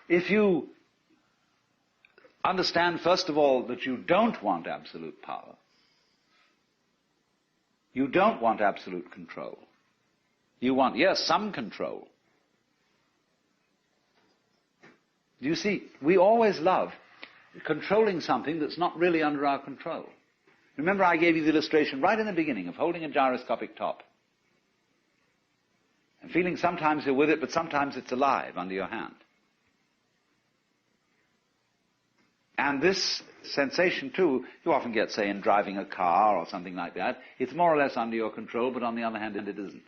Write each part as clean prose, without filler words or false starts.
If you understand, first of all, that you don't want absolute power, you don't want absolute control. You want, yes, some control. You see, we always love controlling something that's not really under our control. Remember, I gave you the illustration right in the beginning of holding a gyroscopic top and feeling sometimes you're with it, but sometimes it's alive under your hand. And this sensation, too, you often get, say, in driving a car or something like that. It's more or less under your control, but on the other hand, it isn't.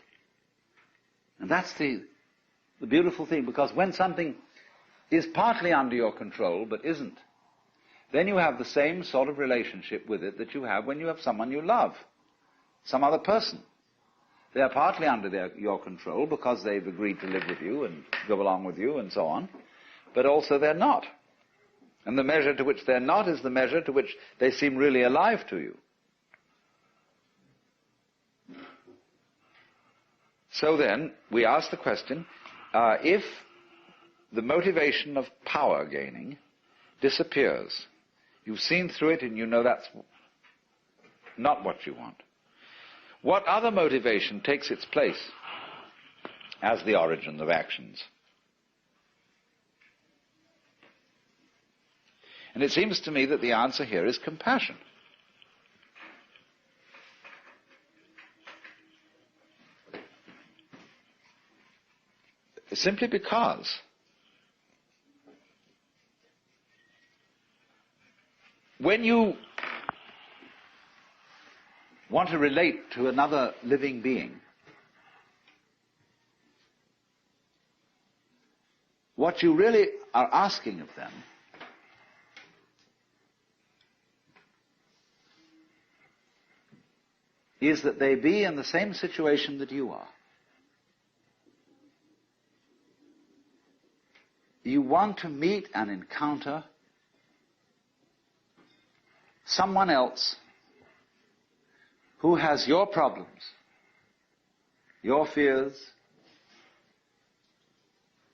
And that's the beautiful thing, because when something is partly under your control, but isn't, then you have the same sort of relationship with it that you have when you have someone you love, some other person. They are partly under your control because they've agreed to live with you and go along with you and so on, but also they're not. And the measure to which they're not is the measure to which they seem really alive to you. So then, we ask the question, if the motivation of power gaining disappears, you've seen through it and you know that's not what you want, what other motivation takes its place as the origin of actions? And it seems to me that the answer here is compassion. Simply because when you want to relate to another living being, what you really are asking of them is that they be in the same situation that you are. You want to meet and encounter someone else who has your problems, your fears,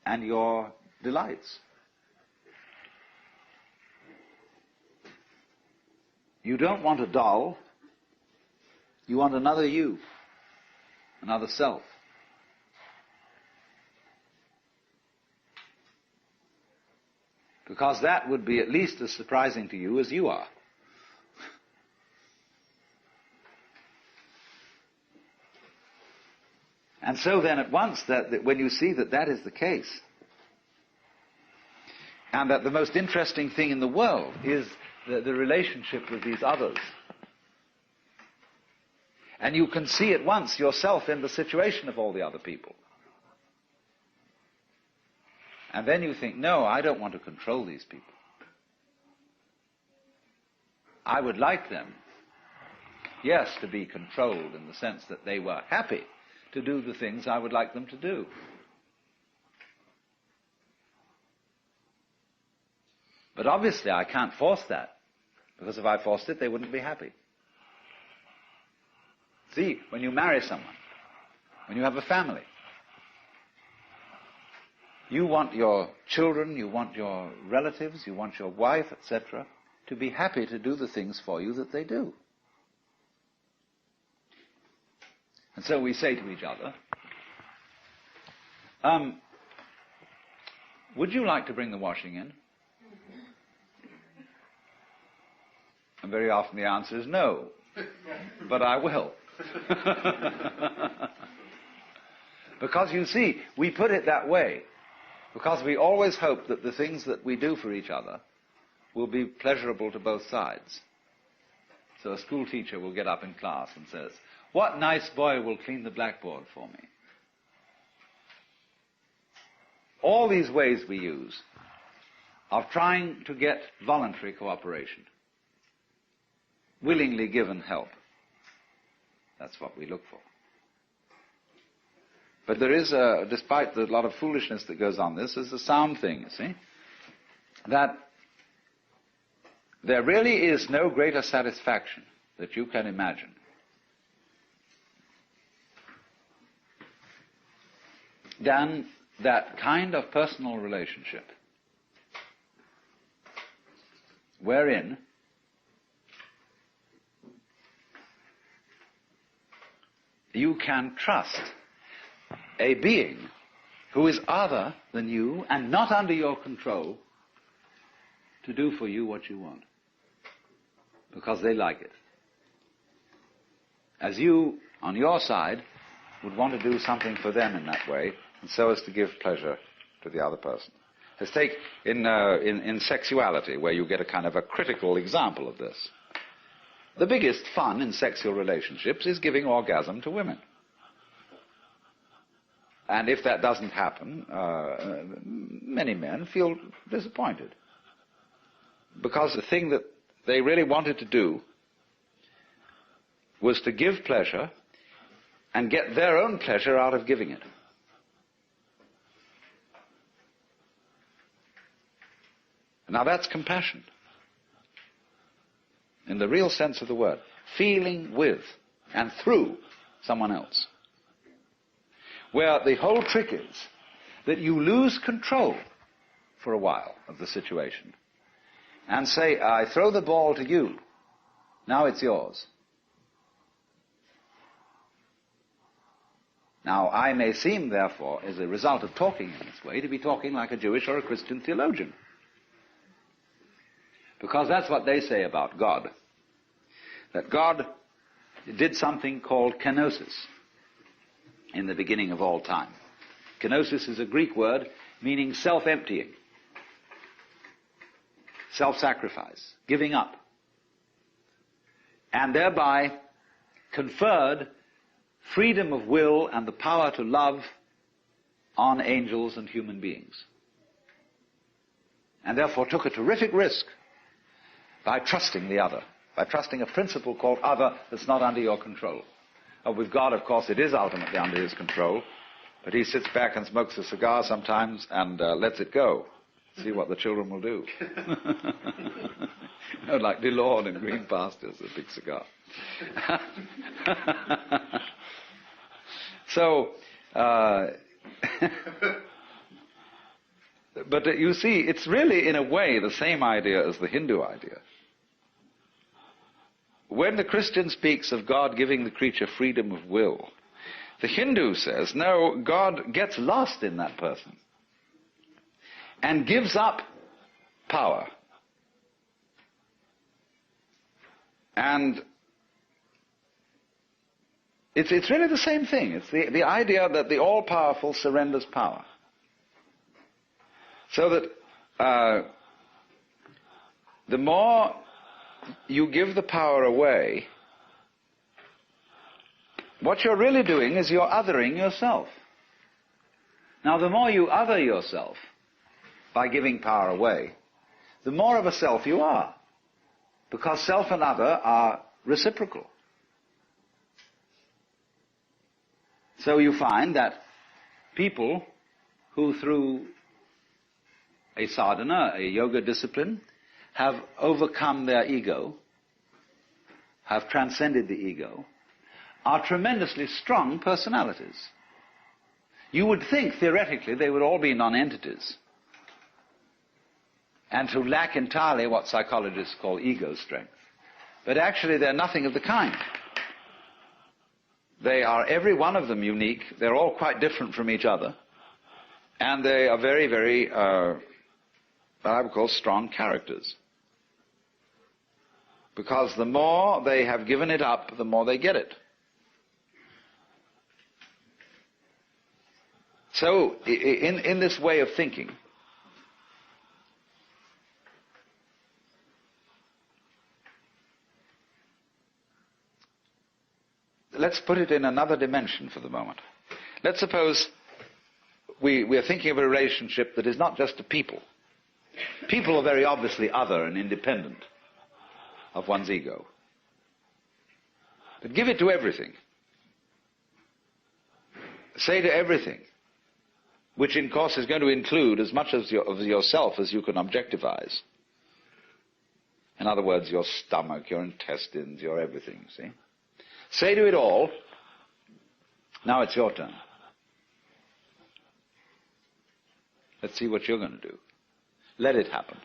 and your delights. You don't want a doll. You want another you, another self. Because that would be at least as surprising to you as you are. And so then at once, that when you see that that is the case, and that the most interesting thing in the world is the relationship with these others, and you can see at once yourself in the situation of all the other people. And then you think, no, I don't want to control these people. I would like them, yes, to be controlled in the sense that they were happy to do the things I would like them to do. But obviously I can't force that, because if I forced it, they wouldn't be happy. See, when you marry someone, when you have a family, you want your children, you want your relatives, you want your wife, etc., to be happy to do the things for you that they do. And so we say to each other, would you like to bring the washing in? And very often the answer is no, but I will. Because you see, we put it that way because we always hope that the things that we do for each other will be pleasurable to both sides. So a school teacher will get up in class and says, "What nice boy will clean the blackboard for me?" All these ways we use of trying to get voluntary cooperation, willingly given help. That's what we look for. But there is, despite a lot of foolishness that goes on, this is a sound thing, you see, that there really is no greater satisfaction that you can imagine than that kind of personal relationship wherein you can trust a being who is other than you and not under your control to do for you what you want, because they like it. As you, on your side, would want to do something for them in that way, and so as to give pleasure to the other person. Let's take in sexuality, where you get a kind of a critical example of this. The biggest fun in sexual relationships is giving orgasm to women. And if that doesn't happen, many men feel disappointed. Because the thing that they really wanted to do was to give pleasure and get their own pleasure out of giving it. Now that's compassion, in the real sense of the word. Feeling with and through someone else. Where the whole trick is that you lose control for a while of the situation and say, I throw the ball to you, now it's yours. Now, I may seem, therefore, as a result of talking in this way, to be talking like a Jewish or a Christian theologian. Because that's what they say about God. That God did something called kenosis in the beginning of all time. Kenosis is a Greek word meaning self-emptying, self-sacrifice, giving up, and thereby conferred freedom of will and the power to love on angels and human beings. And therefore took a terrific risk by trusting the other, by trusting a principle called other that's not under your control. With God, of course, it is ultimately under his control, but he sits back and smokes a cigar sometimes and lets it go. See what the children will do. Like DeLorme in Green Pastures, a big cigar. So, but you see, it's really, in a way, the same idea as the Hindu idea. When the Christian speaks of God giving the creature freedom of will, the Hindu says, no, God gets lost in that person and gives up power. And it's really the same thing. It's the idea that the all-powerful surrenders power. So that the more you give the power away, what you're really doing is you're othering yourself. Now, the more you other yourself by giving power away, the more of a self you are, because self and other are reciprocal. So you find that people who, through a sadhana, a yoga discipline, have overcome their ego, have transcended the ego, are tremendously strong personalities. You would think, theoretically, they would all be non-entities, and to lack entirely what psychologists call ego strength. But actually, they're nothing of the kind. They are, every one of them, unique. They're all quite different from each other. And they are very, very, what I would call strong characters. Because the more they have given it up, the more they get it. So, in this way of thinking, let's put it in another dimension for the moment. Let's suppose we are thinking of a relationship that is not just to people. People are very obviously other and independent of one's ego. But give it to everything. Say to everything, which in course is going to include as much of yourself as you can objectivize. In other words, your stomach, your intestines, your everything, see? Say to it all, now it's your turn. Let's see what you're going to do. Let it happen.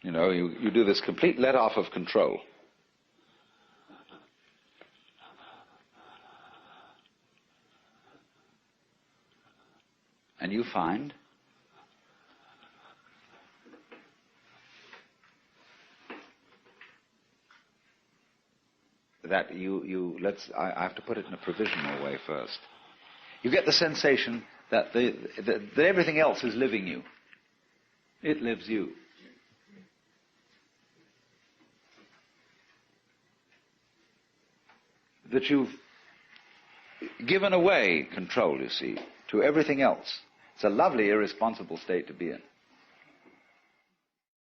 You know, you do this complete let-off of control. And you find that I have to put it in a provisional way first. You get the sensation that that everything else is living you. It lives you. That you've given away control, you see, to everything else. It's a lovely, irresponsible state to be in.